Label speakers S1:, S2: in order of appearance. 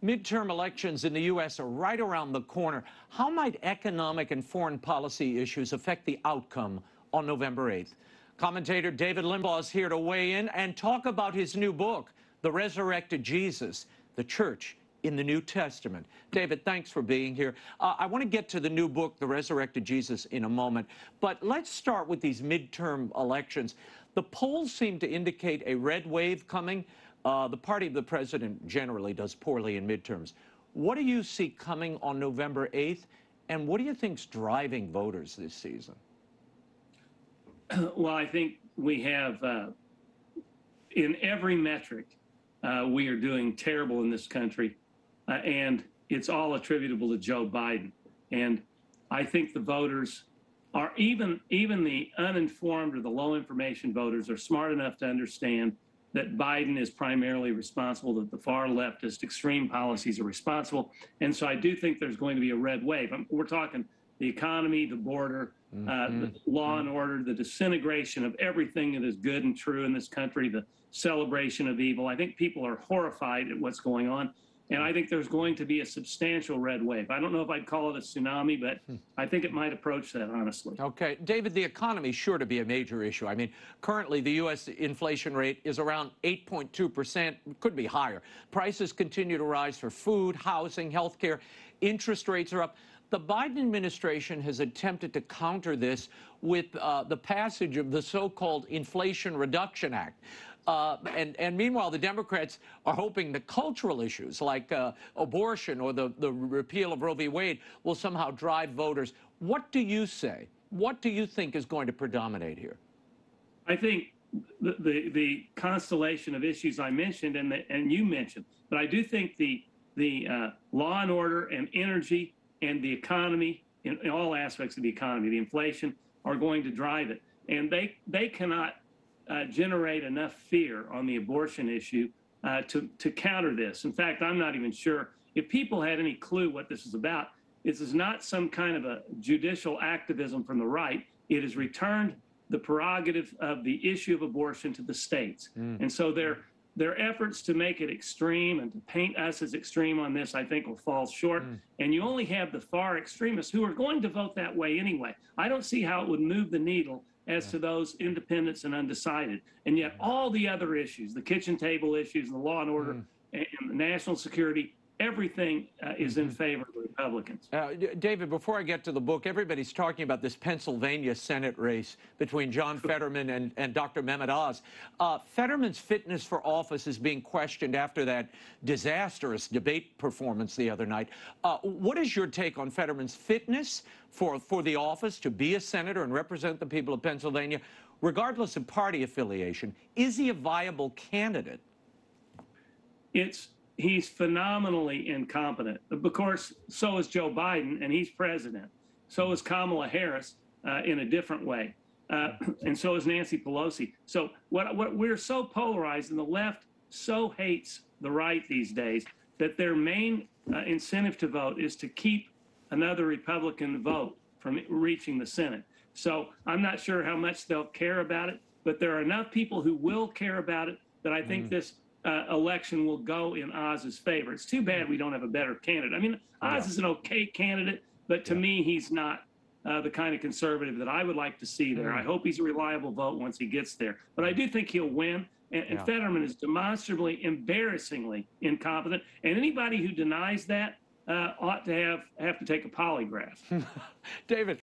S1: Midterm elections in the U.S. are right around the corner. How might economic and foreign policy issues affect the outcome on November 8th? Commentator David Limbaugh is here to weigh in and talk about his new book, The Resurrected Jesus, the Church in the New Testament. David, thanks for being here. I want to get to the new book, The Resurrected Jesus, in a moment. But let's start with these midterm elections. The polls seem to indicate a red wave coming. The party of the president generally does poorly in midterms. What do you see coming on November 8th, and what do you think's driving voters this season?
S2: Well, I think we have, in every metric, we are doing terrible in this country, and it's all attributable to Joe Biden. And I think the voters are, even the uninformed or the low information voters are smart enough to understand that Biden is primarily responsible, that the far leftist extreme policies are responsible. And so I do think there's going to be a red wave. We're talking the economy, the border, the law and order, the disintegration of everything that is good and true in this country, the celebration of evil. I think people are horrified at what's going on. And I think there's going to be a substantial red wave. I don't know if I'd call it a tsunami, but I think it might approach that, honestly.
S1: Okay. David, the economy is sure to be a major issue. I mean, currently the U.S. inflation rate is around 8.2%, could be higher. Prices continue to rise for food, housing, health care. Interest rates are up. The Biden administration has attempted to counter this with the passage of the so-called Inflation Reduction Act. And meanwhile, the Democrats are hoping the cultural issues like abortion or the repeal of Roe v. Wade will somehow drive voters. What do you say? What do you think is going to predominate here?
S2: I think the constellation of issues I mentioned and you mentioned, but I do think the law and order and energy and the economy, in all aspects of the economy, the inflation, are going to drive it. And they cannot generate enough fear on the abortion issue to counter this. In fact, I'm not even sure if people had any clue what this is about. This is not some kind of a judicial activism from the right. It has returned the prerogative of the issue of abortion to the states. And so their efforts to make it extreme and to paint us as extreme on this, I think, will fall short. And you only have the far extremists who are going to vote that way anyway. I don't see how it would move the needle as to those independents and undecided. And yet all the other issues, the kitchen table issues, the law and order, and the national security, everything is in favor of the Republicans.
S1: David, before I get to the book, everybody's talking about this Pennsylvania Senate race between John Fetterman and Dr. Mehmet Oz. Fetterman's fitness for office is being questioned after that disastrous debate performance the other night. What is your take on Fetterman's fitness for the office to be a senator and represent the people of Pennsylvania, regardless of party affiliation? Is he a viable candidate?
S2: He's phenomenally incompetent. Of course, so is Joe Biden, and he's president. So is Kamala Harris in a different way. And so is Nancy Pelosi. So what we're so polarized, and the left so hates the right these days, that their main incentive to vote is to keep another Republican vote from reaching the Senate. So I'm not sure how much they'll care about it, but there are enough people who will care about it that I think this election will go in Oz's favor. It's too bad we don't have a better candidate. I mean, Oz is an okay candidate, but to me, he's not the kind of conservative that I would like to see there. I hope he's a reliable vote once he gets there. But I do think he'll win. And Fetterman is demonstrably, embarrassingly incompetent. And anybody who denies that ought to have to take a polygraph.
S1: David.